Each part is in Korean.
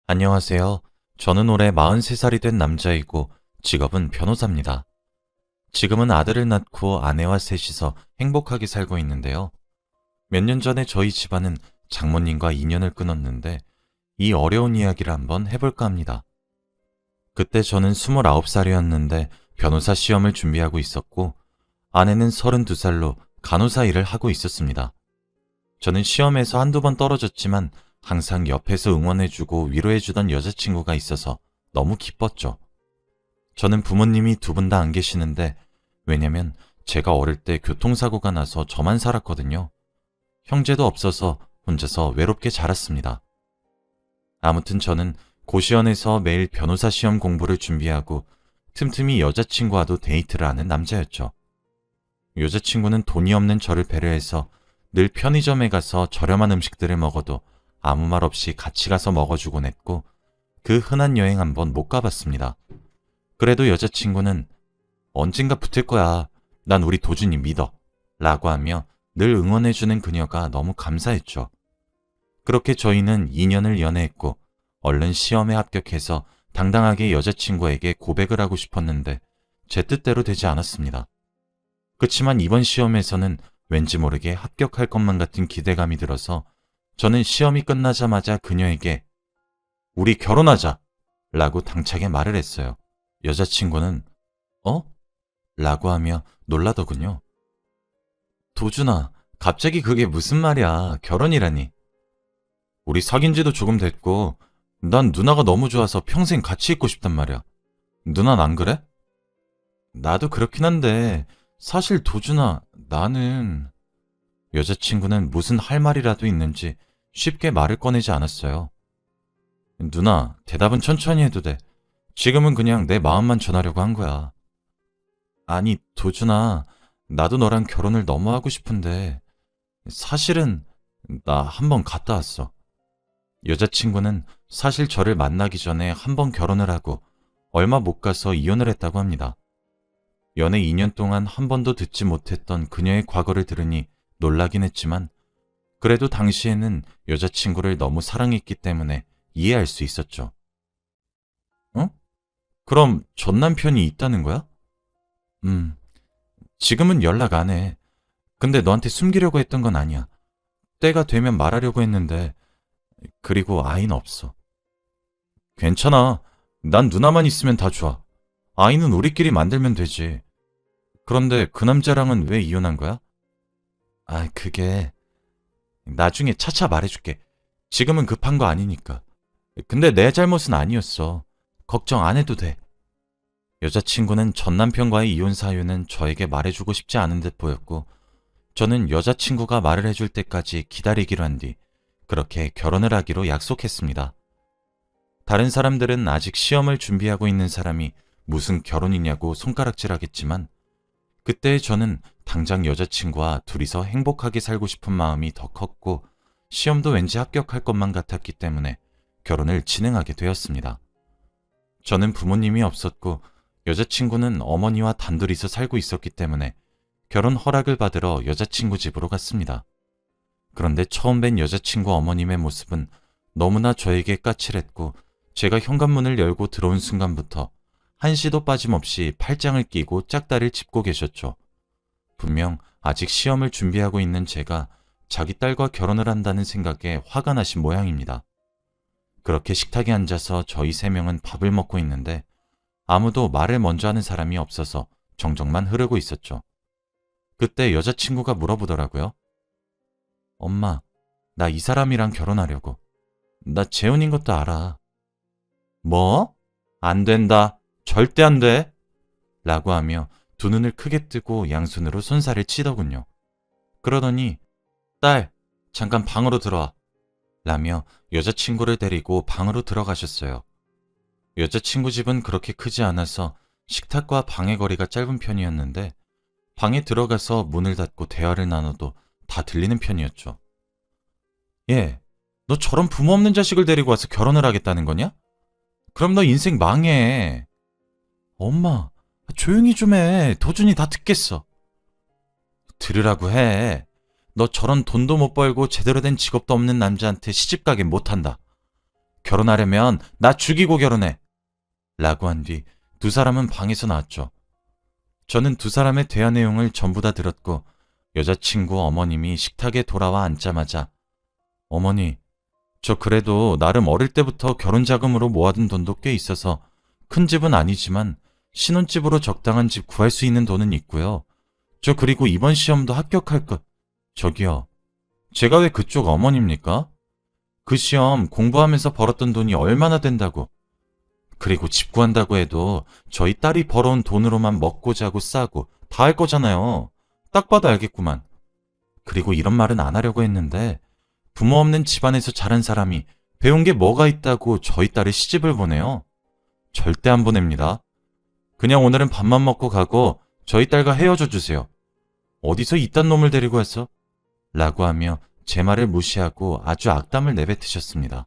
안녕하세요. 저는 올해 43살이 된 남자이고 직업은 변호사입니다. 지금은 아들을 낳고 아내와 셋이서 행복하게 살고 있는데요. 몇 년 전에 저희 집안은 장모님과 인연을 끊었는데 이 어려운 이야기를 한번 해볼까 합니다. 그때 저는 29살이었는데 변호사 시험을 준비하고 있었고 아내는 32살로 간호사 일을 하고 있었습니다. 저는 시험에서 한두 번 떨어졌지만 항상 옆에서 응원해주고 위로해주던 여자친구가 있어서 너무 기뻤죠. 저는 부모님이 두 분 다 안 계시는데 왜냐면 제가 어릴 때 교통사고가 나서 저만 살았거든요. 형제도 없어서 혼자서 외롭게 자랐습니다. 아무튼 저는 고시원에서 매일 변호사 시험 공부를 준비하고 틈틈이 여자친구와도 데이트를 하는 남자였죠. 여자친구는 돈이 없는 저를 배려해서 늘 편의점에 가서 저렴한 음식들을 먹어도 아무 말 없이 같이 가서 먹어주곤 했고 그 흔한 여행 한번 못 가봤습니다. 그래도 여자친구는 언젠가 붙을 거야. 난 우리 도준이 믿어. 라고 하며 늘 응원해주는 그녀가 너무 감사했죠. 그렇게 저희는 2년을 연애했고 얼른 시험에 합격해서 당당하게 여자친구에게 고백을 하고 싶었는데 제 뜻대로 되지 않았습니다. 그치만 이번 시험에서는 왠지 모르게 합격할 것만 같은 기대감이 들어서 저는 시험이 끝나자마자 그녀에게 우리 결혼하자! 라고 당차게 말을 했어요. 여자친구는 어? 라고 하며 놀라더군요. 도준아, 갑자기 그게 무슨 말이야. 결혼이라니. 우리 사귄 지도 조금 됐고 난 누나가 너무 좋아서 평생 같이 있고 싶단 말이야. 누난 안 그래? 나도 그렇긴 한데 사실 도준아, 나는... 여자친구는 무슨 할 말이라도 있는지 쉽게 말을 꺼내지 않았어요. 누나, 대답은 천천히 해도 돼. 지금은 그냥 내 마음만 전하려고 한 거야. 아니, 도준아, 나도 너랑 결혼을 너무 하고 싶은데 사실은 나 한 번 갔다 왔어. 여자친구는 사실 저를 만나기 전에 한 번 결혼을 하고 얼마 못 가서 이혼을 했다고 합니다. 연애 2년 동안 한 번도 듣지 못했던 그녀의 과거를 들으니 놀라긴 했지만 그래도 당시에는 여자친구를 너무 사랑했기 때문에 이해할 수 있었죠. 어? 그럼 전 남편이 있다는 거야? 지금은 연락 안 해. 근데 너한테 숨기려고 했던 건 아니야. 때가 되면 말하려고 했는데, 그리고 아이는 없어. 괜찮아. 난 누나만 있으면 다 좋아. 아이는 우리끼리 만들면 되지. 그런데 그 남자랑은 왜 이혼한 거야? 그게 나중에 차차 말해줄게. 지금은 급한 거 아니니까. 근데 내 잘못은 아니었어. 걱정 안 해도 돼. 여자친구는 전 남편과의 이혼 사유는 저에게 말해주고 싶지 않은 듯 보였고 저는 여자친구가 말을 해줄 때까지 기다리기로 한 뒤 그렇게 결혼을 하기로 약속했습니다. 다른 사람들은 아직 시험을 준비하고 있는 사람이 무슨 결혼이냐고 손가락질하겠지만 그때 저는 당장 여자친구와 둘이서 행복하게 살고 싶은 마음이 더 컸고 시험도 왠지 합격할 것만 같았기 때문에 결혼을 진행하게 되었습니다. 저는 부모님이 없었고 여자친구는 어머니와 단둘이서 살고 있었기 때문에 결혼 허락을 받으러 여자친구 집으로 갔습니다. 그런데 처음 뵌 여자친구 어머님의 모습은 너무나 저에게 까칠했고 제가 현관문을 열고 들어온 순간부터 한시도 빠짐없이 팔짱을 끼고 짝다리를 짚고 계셨죠. 분명 아직 시험을 준비하고 있는 제가 자기 딸과 결혼을 한다는 생각에 화가 나신 모양입니다. 그렇게 식탁에 앉아서 저희 세 명은 밥을 먹고 있는데 아무도 말을 먼저 하는 사람이 없어서 정적만 흐르고 있었죠. 그때 여자친구가 물어보더라고요. 엄마, 나 이 사람이랑 결혼하려고. 나 재혼인 것도 알아. 뭐? 안 된다. 절대 안 돼. 라고 하며 두 눈을 크게 뜨고 양손으로 손살을 치더군요. 그러더니 딸, 잠깐 방으로 들어와. 라며 여자친구를 데리고 방으로 들어가셨어요. 여자친구 집은 그렇게 크지 않아서 식탁과 방의 거리가 짧은 편이었는데 방에 들어가서 문을 닫고 대화를 나눠도 다 들리는 편이었죠. 얘, 너 저런 부모 없는 자식을 데리고 와서 결혼을 하겠다는 거냐? 그럼 너 인생 망해. 엄마, 조용히 좀 해. 도준이 다 듣겠어. 들으라고 해. 너 저런 돈도 못 벌고 제대로 된 직업도 없는 남자한테 시집가긴 못한다. 결혼하려면 나 죽이고 결혼해. 라고 한 뒤 두 사람은 방에서 나왔죠. 저는 두 사람의 대화 내용을 전부 다 들었고 여자친구 어머님이 식탁에 돌아와 앉자마자 어머니, 저 그래도 나름 어릴 때부터 결혼 자금으로 모아둔 돈도 꽤 있어서 큰 집은 아니지만 신혼집으로 적당한 집 구할 수 있는 돈은 있고요. 저 그리고 이번 시험도 합격할 것. 저기요. 제가 왜 그쪽 어머니입니까? 그 시험 공부하면서 벌었던 돈이 얼마나 된다고. 그리고 집 구한다고 해도 저희 딸이 벌어온 돈으로만 먹고 자고 싸고 다 할 거잖아요. 딱 봐도 알겠구만. 그리고 이런 말은 안 하려고 했는데 부모 없는 집안에서 자란 사람이 배운 게 뭐가 있다고 저희 딸의 시집을 보내요? 절대 안 보냅니다. 그냥 오늘은 밥만 먹고 가고 저희 딸과 헤어져 주세요. 어디서 이딴 놈을 데리고 왔어? 라고 하며 제 말을 무시하고 아주 악담을 내뱉으셨습니다.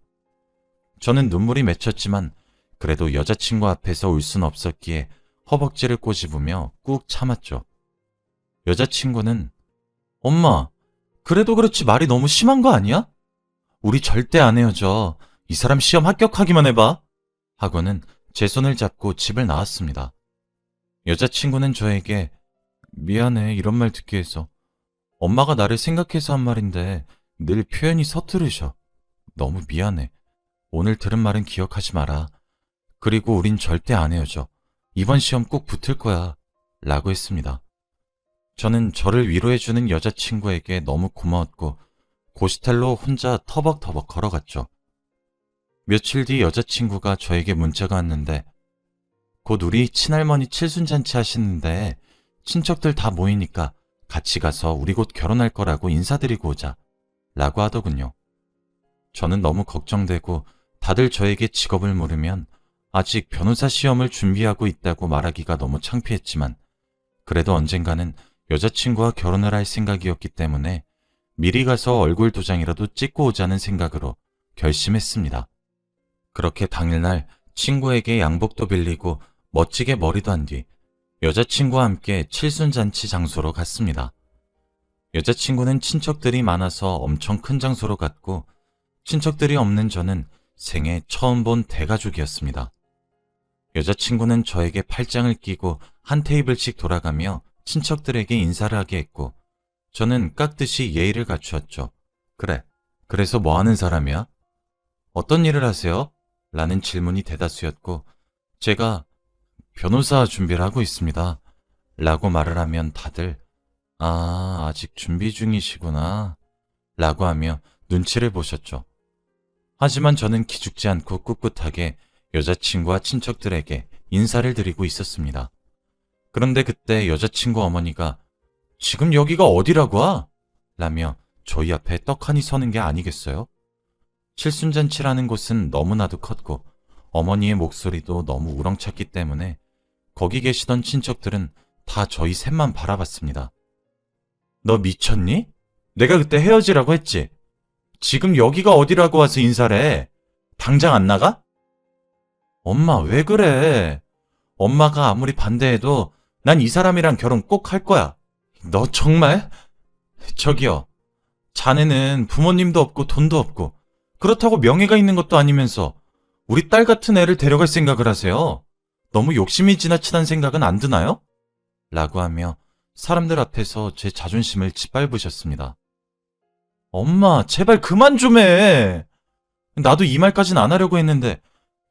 저는 눈물이 맺혔지만 그래도 여자친구 앞에서 울 순 없었기에 허벅지를 꼬집으며 꾹 참았죠. 여자친구는 엄마, 그래도 그렇지 말이 너무 심한 거 아니야? 우리 절대 안 헤어져. 이 사람 시험 합격하기만 해봐. 하고는 제 손을 잡고 집을 나왔습니다. 여자친구는 저에게 미안해 이런 말 듣게 해서 엄마가 나를 생각해서 한 말인데 늘 표현이 서투르셔. 너무 미안해. 오늘 들은 말은 기억하지 마라. 그리고 우린 절대 안 헤어져. 이번 시험 꼭 붙을 거야. 라고 했습니다. 저는 저를 위로해주는 여자친구에게 너무 고마웠고 고시텔로 혼자 터벅터벅 걸어갔죠. 며칠 뒤 여자친구가 저에게 문자가 왔는데 곧 우리 친할머니 칠순잔치 하시는데 친척들 다 모이니까 같이 가서 우리 곧 결혼할 거라고 인사드리고 오자 라고 하더군요. 저는 너무 걱정되고 다들 저에게 직업을 물으면 아직 변호사 시험을 준비하고 있다고 말하기가 너무 창피했지만 그래도 언젠가는 여자친구와 결혼을 할 생각이었기 때문에 미리 가서 얼굴 도장이라도 찍고 오자는 생각으로 결심했습니다. 그렇게 당일날 친구에게 양복도 빌리고 멋지게 머리도 한 뒤 여자친구와 함께 칠순잔치 장소로 갔습니다. 여자친구는 친척들이 많아서 엄청 큰 장소로 갔고 친척들이 없는 저는 생애 처음 본 대가족이었습니다. 여자친구는 저에게 팔짱을 끼고 한 테이블씩 돌아가며 친척들에게 인사를 하게 했고 저는 깍듯이 예의를 갖추었죠. 그래, 그래서 뭐 하는 사람이야? 어떤 일을 하세요? 라는 질문이 대다수였고 제가 변호사 준비를 하고 있습니다. 라고 말을 하면 다들 아직 준비 중이시구나. 라고 하며 눈치를 보셨죠. 하지만 저는 기죽지 않고 꿋꿋하게 여자친구와 친척들에게 인사를 드리고 있었습니다. 그런데 그때 여자친구 어머니가 지금 여기가 어디라고 하? 라며 저희 앞에 떡하니 서는 게 아니겠어요? 칠순잔치라는 곳은 너무나도 컸고 어머니의 목소리도 너무 우렁찼기 때문에 거기 계시던 친척들은 다 저희 셋만 바라봤습니다. 너 미쳤니? 내가 그때 헤어지라고 했지? 지금 여기가 어디라고 와서 인사를 해? 당장 안 나가? 엄마 왜 그래? 엄마가 아무리 반대해도 난 이 사람이랑 결혼 꼭 할 거야. 너 정말? 저기요. 자네는 부모님도 없고 돈도 없고 그렇다고 명예가 있는 것도 아니면서 우리 딸 같은 애를 데려갈 생각을 하세요. 너무 욕심이 지나치다는 생각은 안 드나요? 라고 하며 사람들 앞에서 제 자존심을 짓밟으셨습니다. 엄마, 제발 그만 좀 해. 나도 이 말까진 안 하려고 했는데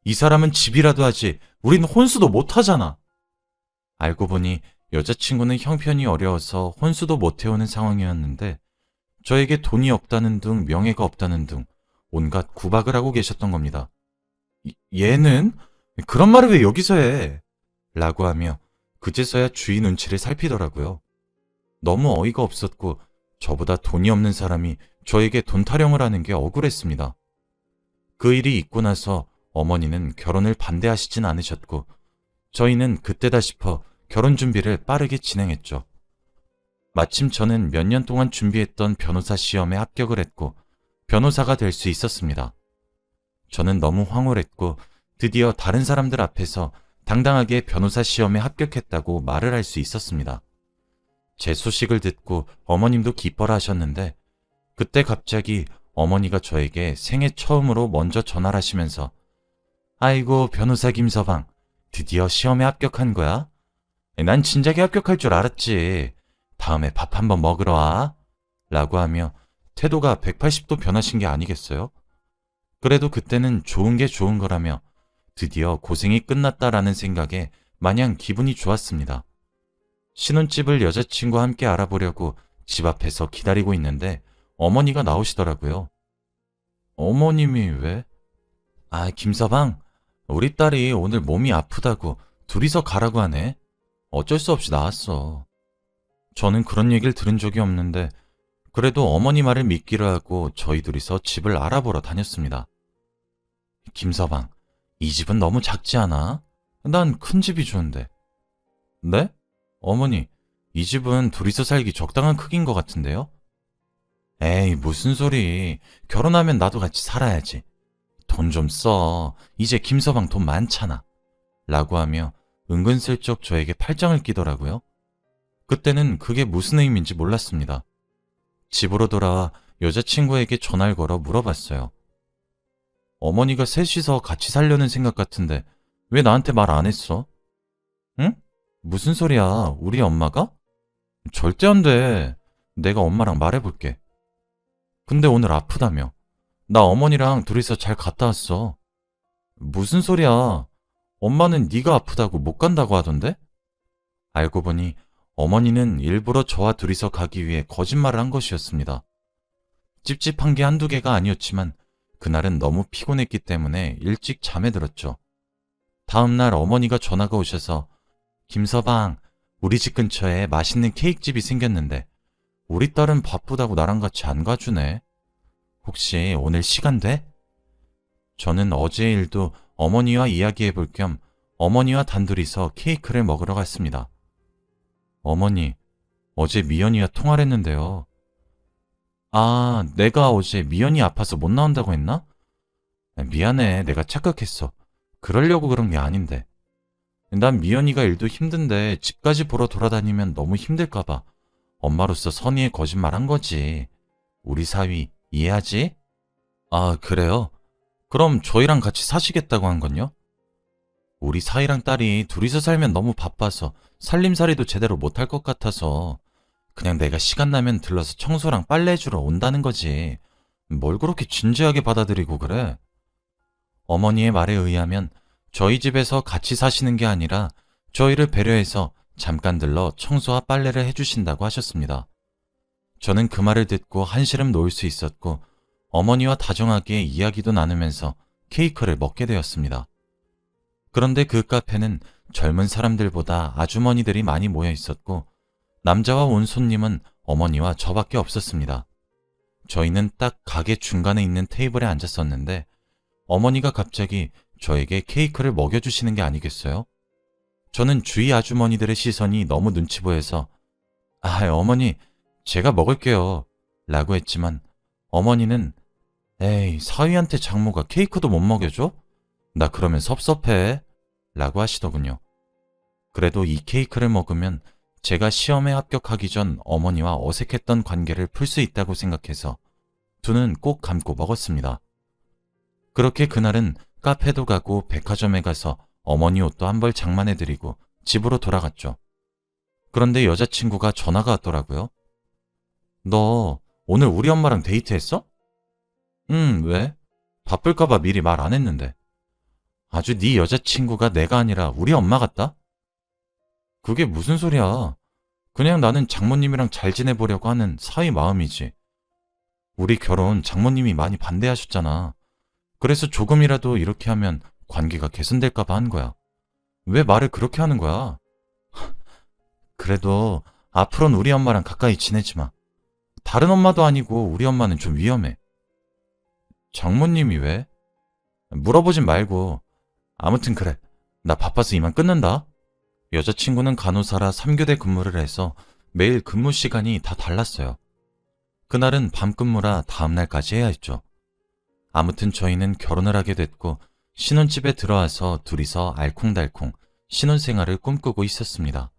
이 사람은 집이라도 하지 우린 혼수도 못 하잖아. 알고 보니 여자친구는 형편이 어려워서 혼수도 못 해오는 상황이었는데 저에게 돈이 없다는 둥 명예가 없다는 둥 온갖 구박을 하고 계셨던 겁니다. 얘는? 그런 말을 왜 여기서 해? 라고 하며 그제서야 주위 눈치를 살피더라고요. 너무 어이가 없었고 저보다 돈이 없는 사람이 저에게 돈 타령을 하는 게 억울했습니다. 그 일이 있고 나서 어머니는 결혼을 반대하시진 않으셨고 저희는 그때다 싶어 결혼 준비를 빠르게 진행했죠. 마침 저는 몇 년 동안 준비했던 변호사 시험에 합격을 했고 변호사가 될 수 있었습니다. 저는 너무 황홀했고 드디어 다른 사람들 앞에서 당당하게 변호사 시험에 합격했다고 말을 할 수 있었습니다. 제 소식을 듣고 어머님도 기뻐라 하셨는데 그때 갑자기 어머니가 저에게 생애 처음으로 먼저 전화를 하시면서 아이고 변호사 김서방, 드디어 시험에 합격한 거야? 난 진작에 합격할 줄 알았지. 다음에 밥 한번 먹으러 와. 라고 하며 태도가 180도 변하신 게 아니겠어요? 그래도 그때는 좋은 게 좋은 거라며 드디어 고생이 끝났다라는 생각에 마냥 기분이 좋았습니다. 신혼집을 여자친구와 함께 알아보려고 집 앞에서 기다리고 있는데 어머니가 나오시더라고요. 어머님이 왜? 아, 김서방, 우리 딸이 오늘 몸이 아프다고 둘이서 가라고 하네. 어쩔 수 없이 나왔어. 저는 그런 얘기를 들은 적이 없는데 그래도 어머니 말을 믿기로 하고 저희 둘이서 집을 알아보러 다녔습니다. 김서방, 이 집은 너무 작지 않아? 난 큰 집이 좋은데. 네? 어머니, 이 집은 둘이서 살기 적당한 크기인 것 같은데요? 에이, 무슨 소리. 결혼하면 나도 같이 살아야지. 돈 좀 써. 이제 김서방 돈 많잖아. 라고 하며 은근슬쩍 저에게 팔짱을 끼더라고요. 그때는 그게 무슨 의미인지 몰랐습니다. 집으로 돌아와 여자친구에게 전화를 걸어 물어봤어요. 어머니가 셋이서 같이 살려는 생각 같은데 왜 나한테 말 안 했어? 응? 무슨 소리야? 우리 엄마가? 절대 안 돼. 내가 엄마랑 말해볼게. 근데 오늘 아프다며. 나 어머니랑 둘이서 잘 갔다 왔어. 무슨 소리야? 엄마는 네가 아프다고 못 간다고 하던데? 알고 보니 어머니는 일부러 저와 둘이서 가기 위해 거짓말을 한 것이었습니다. 찝찝한 게 한두 개가 아니었지만 그날은 너무 피곤했기 때문에 일찍 잠에 들었죠. 다음날 어머니가 전화가 오셔서 김서방, 우리 집 근처에 맛있는 케이크집이 생겼는데 우리 딸은 바쁘다고 나랑 같이 안 가주네. 혹시 오늘 시간 돼? 저는 어제 일도 어머니와 이야기해 볼 겸 어머니와 단둘이서 케이크를 먹으러 갔습니다. 어머니, 어제 미연이와 통화를 했는데요. 아, 내가 어제 미연이 아파서 못 나온다고 했나? 미안해, 내가 착각했어. 그러려고 그런 게 아닌데. 난 미연이가 일도 힘든데 집까지 보러 돌아다니면 너무 힘들까봐 엄마로서 선의의 거짓말 한 거지. 우리 사위 이해하지? 아, 그래요? 그럼 저희랑 같이 사시겠다고 한 건요? 우리 사위랑 딸이 둘이서 살면 너무 바빠서 살림살이도 제대로 못할 것 같아서 그냥 내가 시간 나면 들러서 청소랑 빨래 해주러 온다는 거지. 뭘 그렇게 진지하게 받아들이고 그래? 어머니의 말에 의하면 저희 집에서 같이 사시는 게 아니라 저희를 배려해서 잠깐 들러 청소와 빨래를 해주신다고 하셨습니다. 저는 그 말을 듣고 한시름 놓을 수 있었고 어머니와 다정하게 이야기도 나누면서 케이크를 먹게 되었습니다. 그런데 그 카페는 젊은 사람들보다 아주머니들이 많이 모여 있었고 남자와 온 손님은 어머니와 저밖에 없었습니다. 저희는 딱 가게 중간에 있는 테이블에 앉았었는데 어머니가 갑자기 저에게 케이크를 먹여주시는 게 아니겠어요? 저는 주위 아주머니들의 시선이 너무 눈치 보여서 어머니, 제가 먹을게요. 라고 했지만 어머니는 에이, 사위한테 장모가 케이크도 못 먹여줘? 나 그러면 섭섭해. 라고 하시더군요. 그래도 이 케이크를 먹으면 제가 시험에 합격하기 전 어머니와 어색했던 관계를 풀 수 있다고 생각해서 두 눈 꼭 감고 먹었습니다. 그렇게 그날은 카페도 가고 백화점에 가서 어머니 옷도 한 벌 장만해드리고 집으로 돌아갔죠. 그런데 여자친구가 전화가 왔더라고요. 너 오늘 우리 엄마랑 데이트했어? 왜? 바쁠까봐 미리 말 안 했는데. 아주 네 여자친구가 내가 아니라 우리 엄마 같다? 그게 무슨 소리야. 그냥 나는 장모님이랑 잘 지내보려고 하는 사위 마음이지. 우리 결혼 장모님이 많이 반대하셨잖아. 그래서 조금이라도 이렇게 하면 관계가 개선될까봐 한 거야. 왜 말을 그렇게 하는 거야? 그래도 앞으로는 우리 엄마랑 가까이 지내지 마. 다른 엄마도 아니고 우리 엄마는 좀 위험해. 장모님이 왜? 물어보진 말고. 아무튼 그래. 나 바빠서 이만 끊는다. 여자친구는 간호사라 3교대 근무를 해서 매일 근무 시간이 다 달랐어요. 그날은 밤근무라 다음날까지 해야 했죠. 아무튼 저희는 결혼을 하게 됐고 신혼집에 들어와서 둘이서 알콩달콩 신혼생활을 꿈꾸고 있었습니다.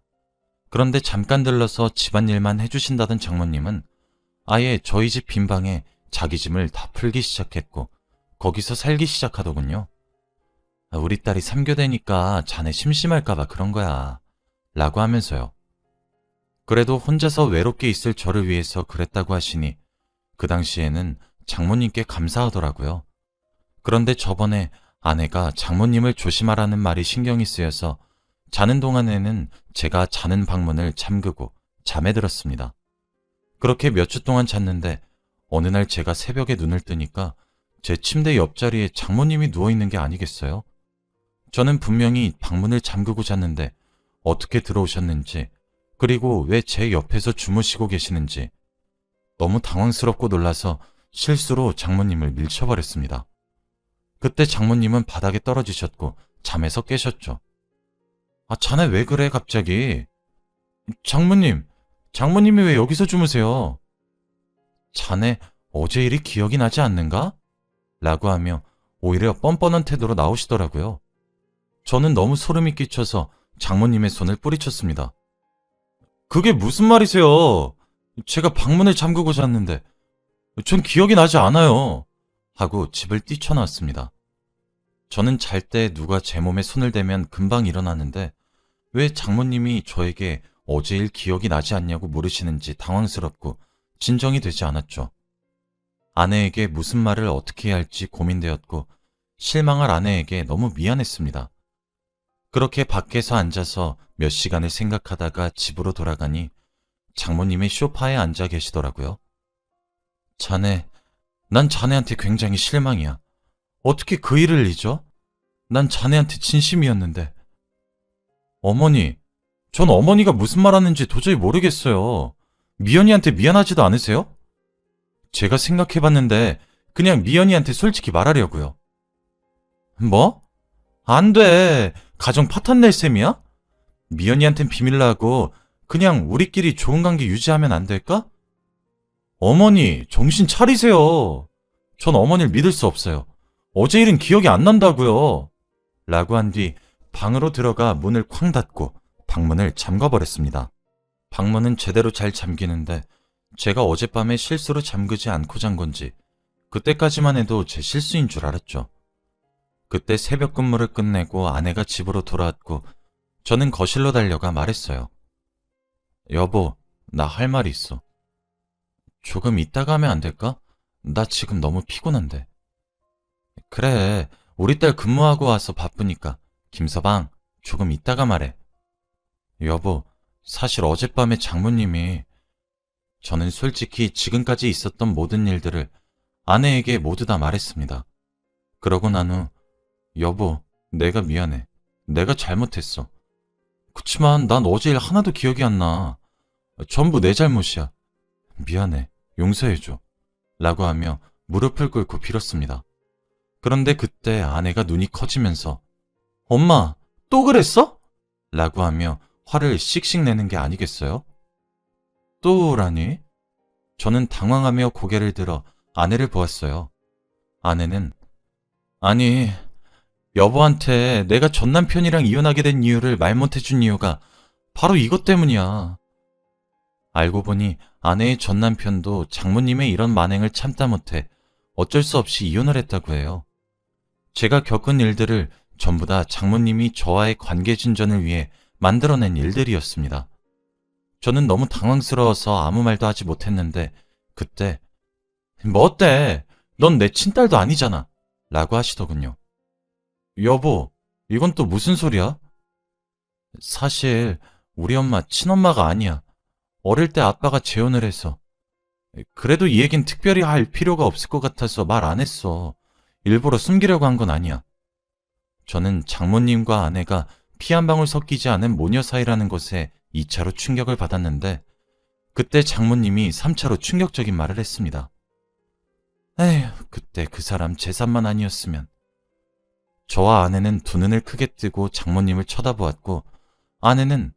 그런데 잠깐 들러서 집안일만 해주신다던 장모님은 아예 저희 집 빈방에 자기 짐을 다 풀기 시작했고 거기서 살기 시작하더군요. 우리 딸이 3교대니까 자네 심심할까봐 그런 거야. 라고 하면서요. 그래도 혼자서 외롭게 있을 저를 위해서 그랬다고 하시니 그 당시에는 장모님께 감사하더라고요. 그런데 저번에 아내가 장모님을 조심하라는 말이 신경이 쓰여서 자는 동안에는 제가 자는 방문을 잠그고 잠에 들었습니다. 그렇게 몇 주 동안 잤는데 어느 날 제가 새벽에 눈을 뜨니까 제 침대 옆자리에 장모님이 누워있는 게 아니겠어요? 저는 분명히 방문을 잠그고 잤는데 어떻게 들어오셨는지, 그리고 왜 제 옆에서 주무시고 계시는지 너무 당황스럽고 놀라서 실수로 장모님을 밀쳐버렸습니다. 그때 장모님은 바닥에 떨어지셨고 잠에서 깨셨죠. 자네 왜 그래 갑자기? 장모님이 왜 여기서 주무세요? 자네 어제 일이 기억이 나지 않는가? 라고 하며 오히려 뻔뻔한 태도로 나오시더라고요. 저는 너무 소름이 끼쳐서 장모님의 손을 뿌리쳤습니다. 그게 무슨 말이세요? 제가 방문을 잠그고 잤는데 전 기억이 나지 않아요. 하고 집을 뛰쳐나왔습니다. 저는 잘 때 누가 제 몸에 손을 대면 금방 일어나는데 왜 장모님이 저에게 어제 일 기억이 나지 않냐고 물으시는지 당황스럽고 진정이 되지 않았죠. 아내에게 무슨 말을 어떻게 해야 할지 고민되었고 실망할 아내에게 너무 미안했습니다. 그렇게 밖에서 앉아서 몇 시간을 생각하다가 집으로 돌아가니 장모님이 소파에 앉아 계시더라고요. 난 자네한테 굉장히 실망이야. 어떻게 그 일을 잊어? 난 자네한테 진심이었는데. 어머니, 전 어머니가 무슨 말 하는지 도저히 모르겠어요. 미연이한테 미안하지도 않으세요? 제가 생각해봤는데 그냥 미연이한테 솔직히 말하려고요. 뭐? 안 돼. 가정 파탄 낼 셈이야? 미연이한텐 비밀로 하고 그냥 우리끼리 좋은 관계 유지하면 안 될까? 어머니, 정신 차리세요. 전 어머니를 믿을 수 없어요. 어제 일은 기억이 안 난다고요. 라고 한 뒤 방으로 들어가 문을 쾅 닫고 방문을 잠가버렸습니다. 방문은 제대로 잘 잠기는데 제가 어젯밤에 실수로 잠그지 않고 잔 건지 그때까지만 해도 제 실수인 줄 알았죠. 그때 새벽 근무를 끝내고 아내가 집으로 돌아왔고 저는 거실로 달려가 말했어요. 여보, 나 할 말이 있어. 조금 이따가 하면 안 될까? 나 지금 너무 피곤한데. 그래, 우리 딸 근무하고 와서 바쁘니까. 김서방, 조금 이따가 말해. 여보, 사실 어젯밤에 장모님이... 저는 솔직히 지금까지 있었던 모든 일들을 아내에게 모두 다 말했습니다. 그러고 난 후, 여보, 내가 미안해. 내가 잘못했어. 그치만 난 어제 일 하나도 기억이 안 나. 전부 내 잘못이야. 미안해. 용서해줘. 라고 하며 무릎을 꿇고 빌었습니다. 그런데 그때 아내가 눈이 커지면서 엄마, 또 그랬어? 라고 하며 화를 씩씩 내는 게 아니겠어요? 또라니? 저는 당황하며 고개를 들어 아내를 보았어요. 아내는 아니, 여보한테 내가 전 남편이랑 이혼하게 된 이유를 말 못해준 이유가 바로 이것 때문이야. 알고 보니 아내의 전 남편도 장모님의 이런 만행을 참다 못해 어쩔 수 없이 이혼을 했다고 해요. 제가 겪은 일들을 전부 다 장모님이 저와의 관계 진전을 위해 만들어낸 일들이었습니다. 저는 너무 당황스러워서 아무 말도 하지 못했는데 그때 뭐 어때? 넌 내 친딸도 아니잖아. 라고 하시더군요. 여보, 이건 또 무슨 소리야? 사실 우리 엄마 친엄마가 아니야. 어릴 때 아빠가 재혼을 해서. 그래도 이 얘긴 특별히 할 필요가 없을 것 같아서 말 안 했어. 일부러 숨기려고 한 건 아니야. 저는 장모님과 아내가 피 한 방울 섞이지 않은 모녀 사이라는 것에 2차로 충격을 받았는데 그때 장모님이 3차로 충격적인 말을 했습니다. 에휴, 그때 그 사람 재산만 아니었으면. 저와 아내는 두 눈을 크게 뜨고 장모님을 쳐다보았고 아내는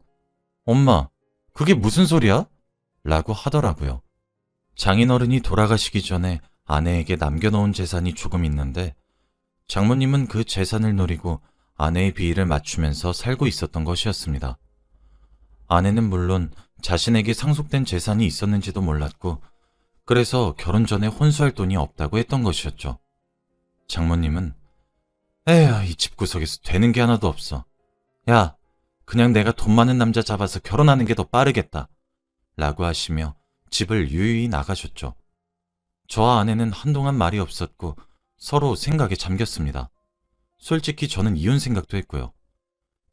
엄마, 그게 무슨 소리야? 라고 하더라고요. 장인어른이 돌아가시기 전에 아내에게 남겨놓은 재산이 조금 있는데 장모님은 그 재산을 노리고 아내의 비위를 맞추면서 살고 있었던 것이었습니다. 아내는 물론 자신에게 상속된 재산이 있었는지도 몰랐고 그래서 결혼 전에 혼수할 돈이 없다고 했던 것이었죠. 장모님은 에휴, 이 집구석에서 되는 게 하나도 없어. 야, 그냥 내가 돈 많은 남자 잡아서 결혼하는 게 더 빠르겠다. 라고 하시며 집을 유유히 나가셨죠. 저와 아내는 한동안 말이 없었고 서로 생각에 잠겼습니다. 솔직히 저는 이혼 생각도 했고요.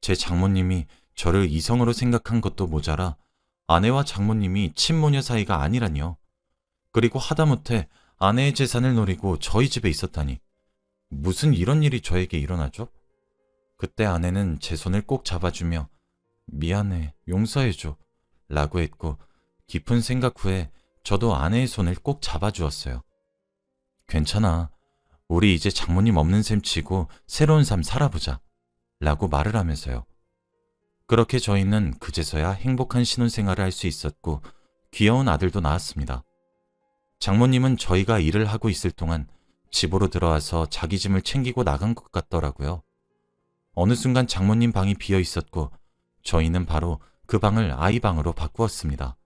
제 장모님이 저를 이성으로 생각한 것도 모자라 아내와 장모님이 친모녀 사이가 아니라니요. 그리고 하다못해 아내의 재산을 노리고 저희 집에 있었다니. 무슨 이런 일이 저에게 일어나죠? 그때 아내는 제 손을 꼭 잡아주며 미안해, 용서해줘 라고 했고 깊은 생각 후에 저도 아내의 손을 꼭 잡아주었어요. 괜찮아. 우리 이제 장모님 없는 셈 치고 새로운 삶 살아보자 라고 말을 하면서요. 그렇게 저희는 그제서야 행복한 신혼생활을 할 수 있었고 귀여운 아들도 낳았습니다. 장모님은 저희가 일을 하고 있을 동안 집으로 들어와서 자기 짐을 챙기고 나간 것 같더라고요. 어느 순간 장모님 방이 비어 있었고 저희는 바로 그 방을 아이 방으로 바꾸었습니다.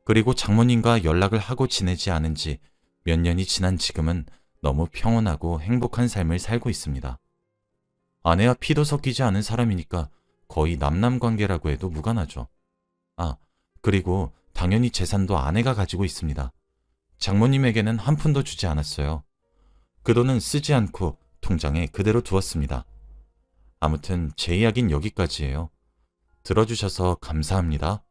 그리고 장모님과 연락을 하고 지내지 않은 지 몇 년이 지난 지금은 너무 평온하고 행복한 삶을 살고 있습니다. 아내와 피도 섞이지 않은 사람이니까 거의 남남 관계라고 해도 무관하죠. 아, 그리고 당연히 재산도 아내가 가지고 있습니다. 장모님에게는 한 푼도 주지 않았어요. 그 돈은 쓰지 않고 통장에 그대로 두었습니다. 아무튼 제 이야기는 여기까지예요. 들어주셔서 감사합니다.